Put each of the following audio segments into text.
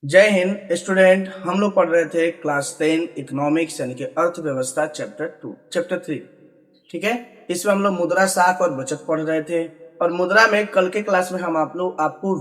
जय हिंद स्टूडेंट। हम लोग पढ़ रहे थे क्लास 10 इकोनॉमिक्स यानी कि अर्थव्यवस्था चैप्टर 3। ठीक है, इसमें हम लोग मुद्रा साख और बचत पढ़ रहे थे। और मुद्रा में कल के क्लास में हम आपको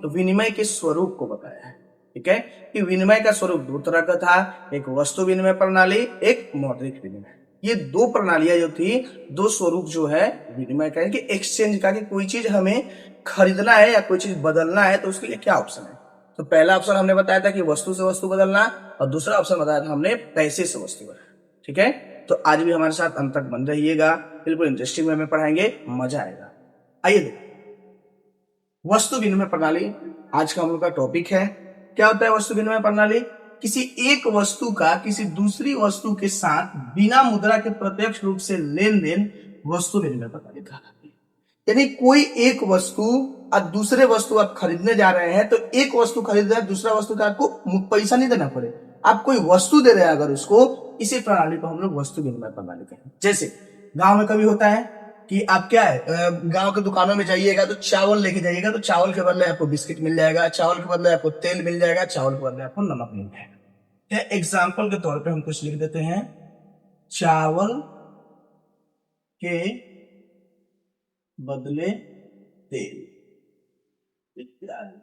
विनिमय के स्वरूप को बताया है। ठीक है, कि विनिमय का स्वरूप दो तरह का था, एक वस्तु विनिमय प्रणाली, एक मौद्रिक विनिमय। ये दो प्रणालियां जो थी, दो स्वरूप जो है विनिमय का, कि एक्सचेंज का, कि कोई चीज हमें खरीदना है या कोई चीज बदलना है तो उसके लिए क्या ऑप्शन है। तो पहला ऑप्शन हमने बताया था कि वस्तु से वस्तु बदलना, और दूसरा ऑप्शन बताया था हमने पैसे से वस्तु बदलना। ठीक है, तो आज भी हमारे साथ अंत तक बन रहिएगा, बिल्कुल इंटरेस्टिंग वे में पढ़ाएंगे, मजा आएगा। आइए देखो, वस्तु विनिमय प्रणाली आज का हम लोग का टॉपिक है। क्या होता है वस्तु विनिमय प्रणाली? किसी एक वस्तु का किसी दूसरी वस्तु के साथ बिना मुद्रा के प्रत्यक्ष रूप से लेन देन वस्तु विनिमय प्रणाली कहलाती है। यानी कोई एक वस्तु और दूसरे वस्तु आप खरीदने जा रहे हैं, तो एक वस्तु खरीद रहे हैं, दूसरा वस्तु का आपको पैसा नहीं देना पड़े, आप कोई वस्तु दे रहे हैं अगर उसको, इसी प्रणाली को हम लोग वस्तु विनिमय प्रणाली कहते हैं। जैसे गांव में कभी होता है कि आप क्या है, गांव के दुकानों में जाइएगा तो चावल लेके जाइएगा, तो चावल के बदले आपको बिस्किट मिल जाएगा, चावल के बदले आपको तेल मिल जाएगा, चावल के बदले आपको नमक मिल जाएगा। एग्जाम्पल के तौर पे हम कुछ लिख देते हैं, चावल के बदले तेल इत्यादि।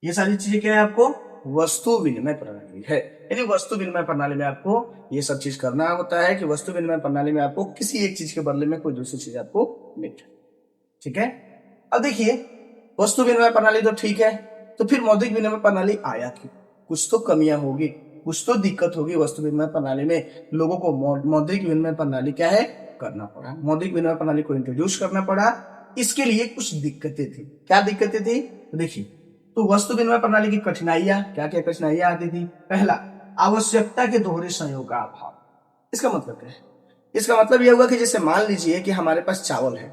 ये सारी चीजें क्या है, आपको वस्तु विनिमय प्रणाली है। यानी वस्तु विनिमय प्रणाली में आपको ये सब चीज करना होता है कि वस्तु विनिमय प्रणाली में आपको किसी एक चीज के बदले में कोई दूसरी चीज आपको मिल जाए। ठीक है, अब देखिए, वस्तु विनिमय प्रणाली तो ठीक है, तो फिर मौद्रिक विनिमय प्रणाली आया क्यों? कुछ तो कमियां होगी, कुछ तो दिक्कत होगी वस्तु विनिमय प्रणाली में। लोगों को मौद्रिक विनिमय प्रणाली क्या है करना पड़ा, मौद्रिक विनिमय प्रणाली को इंट्रोड्यूस करना पड़ा। इसके लिए कुछ दिक्कतें थी। क्या दिक्कतें थी? तो देखिए, तो वस्तु विनिमय प्रणाली की कठिनाइयां, क्या क्या कठिनाइयां आती थी। पहला, आवश्यकता के दोहरे संयोग का अभाव। इसका मतलब क्या है? इसका मतलब यह होगा कि जैसे मान लीजिए कि हमारे पास चावल है,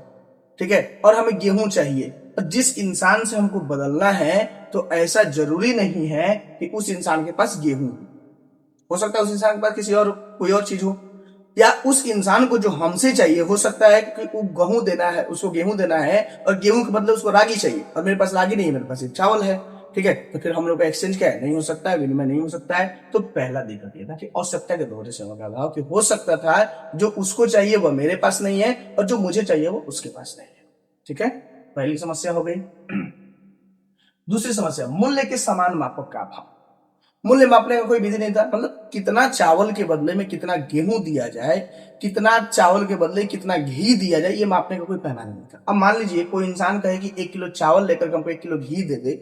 ठीक है, और हमें गेहूं चाहिए, और जिस इंसान से हमको बदलना है, तो ऐसा जरूरी नहीं है कि उस इंसान के पास गेहूं हो सकता है उस इंसान के पास किसी और कोई और चीज हो, या उस इंसान को जो हमसे चाहिए हो सकता है कि वो गेहूं देना है, उसको गेहूं देना है, और गेहूं के बदले उसको रागी चाहिए, और मेरे पास रागी नहीं है, मेरे पास एक चावल है। ठीक है, तो फिर हम लोग का एक्सचेंज क्या है, नहीं हो सकता है, विनिमय नहीं हो सकता है। तो पहला दिक्कत ये था कि आवश्यकता के दोहरे सेवा का अभाव, कि हो सकता था जो उसको चाहिए वो मेरे पास नहीं है, और जो मुझे चाहिए वो उसके पास नहीं है। ठीक है, पहली समस्या हो गई। दूसरी समस्या, मूल्य के समान मापक का अभाव। मूल्य मापने का कोई विधि नहीं था, मतलब कितना चावल के बदले में कितना गेहूं दिया जाए, कितना चावल के बदले कितना घी दिया जाए, ये मापने का कोई पैमाना नहीं था। अब मान लीजिए कोई इंसान कहे कि 1 किलो चावल लेकर हमको 1 किलो घी दे दे,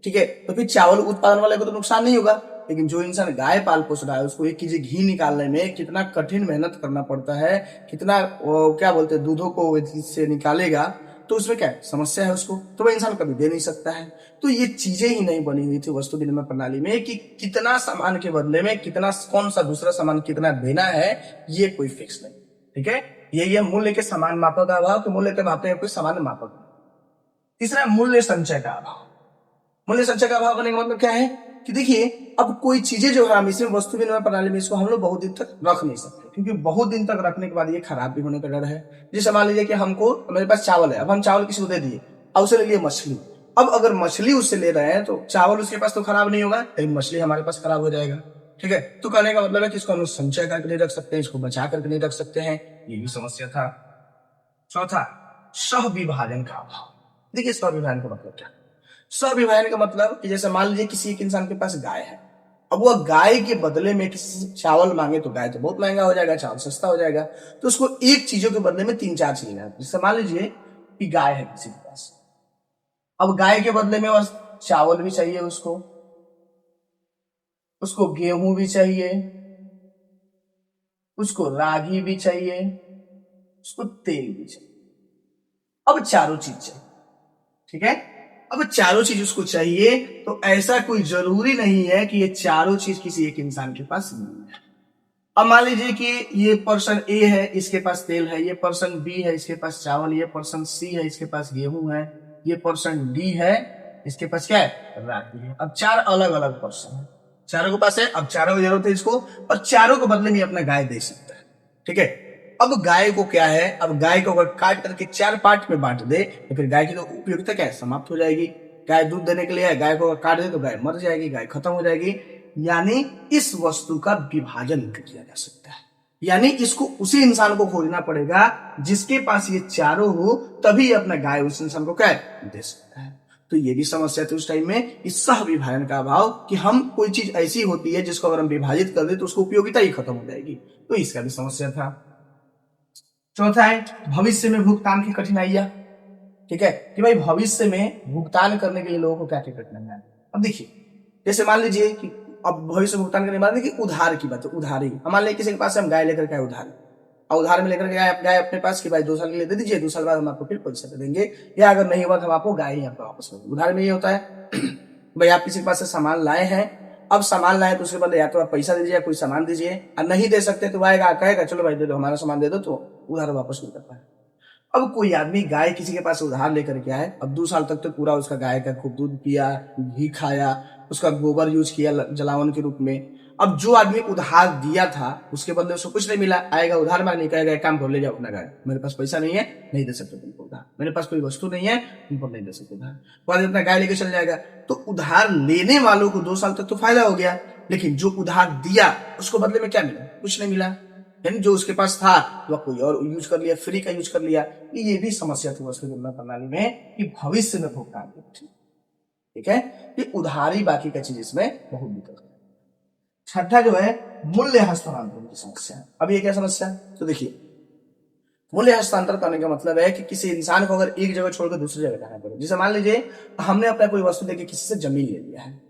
ठीक है, तो फिर चावल उत्पादन वाले को तो नुकसान नहीं होगा, लेकिन जो इंसान गाय पाल पोस रहा है उसको 1 केजी घी निकालने में कितना कठिन मेहनत करना पड़ता है, कितना क्या बोलते हैं, दूधों को इससे निकालेगा, तो उसमें क्या है, समस्या है उसको, तो वह इंसान कभी दे नहीं सकता है। तो ये चीजें ही नहीं बनी हुई थी वस्तु विनिमय प्रणाली में कि कितना सामान के बदले में कितना, कौन सा दूसरा सामान कितना देना है, ये कोई फिक्स नहीं। ठीक है, ये मूल्य के समान मापक का अभाव, कि मूल्य के मापने का कोई समान मापक नहीं। तीसरा, मूल्य संचय का अभाव। मूल्य संचय का अभाव करने का मतलब क्या है कि देखिए, अब कोई चीजें जो है हम इसमें वस्तु विनिमय प्रणाली में इसको हम लोग बहुत दिन तक रख नहीं सकते, क्योंकि बहुत दिन तक रखने के बाद ये खराब भी होने का डर है। जैसे मान लीजिए कि हमको, मेरे पास चावल है, अब हम चावल किसी को दे दिए, और उसे ले लिए मछली। अब अगर मछली उससे ले रहे हैं तो चावल उसके पास तो खराब नहीं होगा, लेकिन मछली हमारे पास खराब हो जाएगा। ठीक है, तो कहने का मतलब है कि इसको हम लोग संचय करके नहीं रख सकते हैं, इसको बचा करके नहीं रख सकते हैं, ये भी समस्या था। चौथा, सह विभाजन का अभाव। देखिए, सह विभाजन का मतलब क्या? स्व-विभाजन का मतलब कि जैसे मान लीजिए किसी एक इंसान के पास गाय है, अब वह गाय के बदले में किसी से चावल मांगे, तो गाय तो बहुत महंगा हो जाएगा, चावल सस्ता हो जाएगा, तो उसको एक चीजों के बदले में 3-4 चीजें लेना है। जैसे मान लीजिए कि गाय है किसी के पास, अब गाय के बदले में बस चावल भी चाहिए उसको, उसको गेहूं भी चाहिए, उसको रागी भी चाहिए, उसको तेल भी चाहिए। अब चारों चीज चाहिए, ठीक है, अब चारों चीज उसको चाहिए, तो ऐसा कोई जरूरी नहीं है कि ये चारों चीज किसी एक इंसान के पास नहीं है। अब मान लीजिए कि ये पर्सन ए है, इसके पास तेल है, ये पर्सन बी है, इसके पास चावल, ये पर्सन सी है, इसके पास गेहूं है, ये पर्सन डी है, इसके पास क्या है, रागी है। अब 4 अलग अलग पर्सन है, चारों के पास है, अब चारों की जरूरत है इसको, और चारों के बदले में अपना गाय दे सकता है। ठीक है, अब गाय को क्या है, अब गाय को अगर काट करके 4 पार्ट में बांट दे, तो फिर गाय की तो उपयोगिता क्या है, समाप्त हो जाएगी। गाय दूध देने के लिए है, गाय को काट दे तो गाय मर जाएगी, गाय खत्म हो जाएगी। यानी इस वस्तु का विभाजन किया जा सकता है, यानी इसको उसी इंसान को खोजना पड़ेगा जिसके पास ये चारों हो, तभी अपना गाय उस इंसान को क्या दे सकता है। तो ये भी समस्या थी उस टाइम में, इस सह विभाजन का अभाव, कि हम कोई चीज ऐसी होती है जिसको अगर हम विभाजित कर दे तो उसको उपयोगिता ही खत्म हो जाएगी, तो इसका भी समस्या था। चौथा है भविष्य में भुगतान की कठिनाइयां। ठीक है, कि भाई भविष्य में भुगतान करने के लिए लोगों को क्या क्या कठिनाइयां। अब देखिए, जैसे मान लीजिए कि अब भविष्य में भुगतान करने वाले कि उधार की बात है, उधारी। हम मान लीजिए किसी के पास से हम गाय लेकर के आए उधार, और उधार में लेकर के गाय अपने पास कि भाई 2 साल के लिए दे दीजिए, 2 साल बाद हम आपको फिर पैसा दे देंगे, या अगर नहीं हुआ तो हम आपको गाय ही आपको वापस कर देंगे। उधार में ये होता है भाई आप किसी के पास से सामान लाए हैं, अब सामान लाए तो उसके बदले या तो आप पैसा दीजिए या कोई सामान दीजिए, और नहीं दे सकते तो आएगा कहेगा चलो भाई दे दो, हमारा सामान दे दो, तो उधार वापस नहीं कर पाए। अब कोई आदमी गाय किसी के पास उधार लेकर के आए, अब 2 साल तक तो पूरा उसका गाय का खूब दूध पिया, घी खाया, उसका गोबर यूज किया जलावन के रूप में। अब जो आदमी उधार दिया था उसके बदले उसको कुछ नहीं मिला, आएगा उधार मांगने, कहेगा एक काम कर ले जाओ अपना गाय, मेरे पास पैसा नहीं है, नहीं दे सकते तुमको उधार, मेरे पास कोई वस्तु नहीं है, तुमको नहीं दे सकते उधार। बाद अपना गाय लेके चल जाएगा। तो उधार लेने वालों को 2 साल तक तो फायदा हो गया, लेकिन जो उधार दिया उसको बदले में क्या मिला, कुछ नहीं मिला। यानी जो उसके पास था वह कोई और यूज कर लिया, फ्री का यूज कर लिया। ये भी समस्या थी वस्तु विनिमय प्रणाली में कि भविष्य में भुगतान की। ठीक है, ये उधारी बाकी का चीज इसमें बहुत दिक्कत है। छठा जो है मूल्य हस्तांतरण की समस्या। अब ये क्या समस्या, तो देखिए मूल्य हस्तांतरण करने का मतलब है कि किसी इंसान को अगर एक जगह छोड़कर दूसरी जगह जाना पड़े। जैसे मान लीजिए हमने अपना कोई वस्तु देके किसी से जमीन ले लिया है,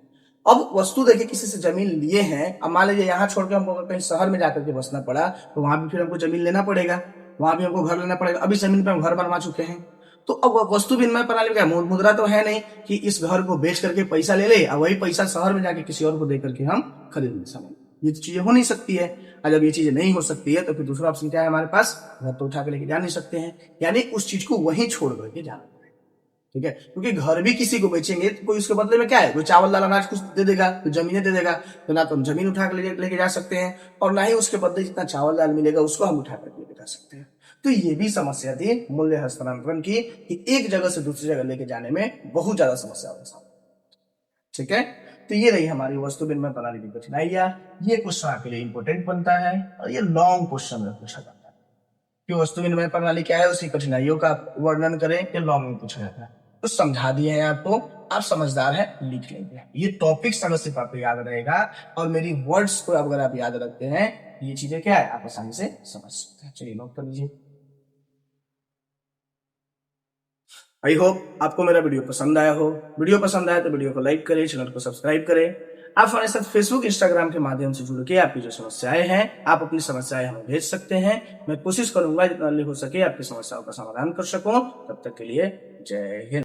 अब वस्तु देके किसी से जमीन लिए हैं, अब मान लीजिए यहाँ छोड़कर हमको कहीं शहर में जाकर के बसना पड़ा, तो वहां भी फिर हमको जमीन लेना पड़ेगा, वहां भी हमको घर लेना पड़ेगा। अभी जमीन पर हम घर बनवा चुके हैं, तो अब वस्तु विनिमय प्रणाली क्या, मुद्रा तो है नहीं कि इस घर को बेच करके पैसा ले ले और वही पैसा शहर में जाके किसी और को दे करके हम खरीद ले सामान। ये तो चीजें हो नहीं सकती है। और जब ये चीजें नहीं हो सकती है तो फिर दूसरा ऑप्शन क्या है हमारे पास, घर तो उठा के लेके जा नहीं सकते हैं, यानी उस चीज को वहीं छोड़ करके जाना। ठीक है, क्योंकि घर भी किसी को बेचेंगे तो कोई उसके बदले में क्या है, कोई चावल दाल अनाज कुछ दे देगा, तो जमीनें दे देगा, तो ना तो हम जमीन उठा के लेके जा सकते हैं, और ना ही उसके बदले जितना चावल दाल मिलेगा उसको हम उठा कर लेके जा सकते हैं। तो ये भी समस्या थी मूल्य हस्तांतरण की, कि एक जगह से दूसरी जगह लेके जाने में बहुत ज्यादा समस्या होती है। ठीक है, तो ये रही हमारी वस्तु विनिमय प्रणाली की कठिनाइयां। ये क्वेश्चन आपके लिए इंपॉर्टेंट बनता है और ये लॉन्ग क्वेश्चन में पूछा जाता है कि वस्तु विनिमय प्रणाली क्या है, उसकी कठिनाइयों का वर्णन करें, ये लॉन्ग में पूछा जाता है। तो समझा दिए हैं आपको, आप समझदार हैं, लिख लेंगे। ये टॉपिक्स अगर सिर्फ आपको याद रहेगा और मेरी वर्ड्स को अगर आप याद रखते हैं, ये चीजें क्या है आप आसानी से समझ सकते हैं। चलिए नोट कर लीजिए। आई होप आपको मेरा वीडियो पसंद आया हो। वीडियो पसंद आया तो वीडियो को लाइक करें, चैनल को सब्सक्राइब करें। आप हमारे साथ फेसबुक इंस्टाग्राम के माध्यम से जुड़ के आपकी जो समस्याएं हैं, आप अपनी समस्याएं हमें भेज सकते हैं। मैं कोशिश करूंगा जितना हो सके आपकी समस्याओं का समाधान कर सकूं। तब तक के लिए जय हिंद।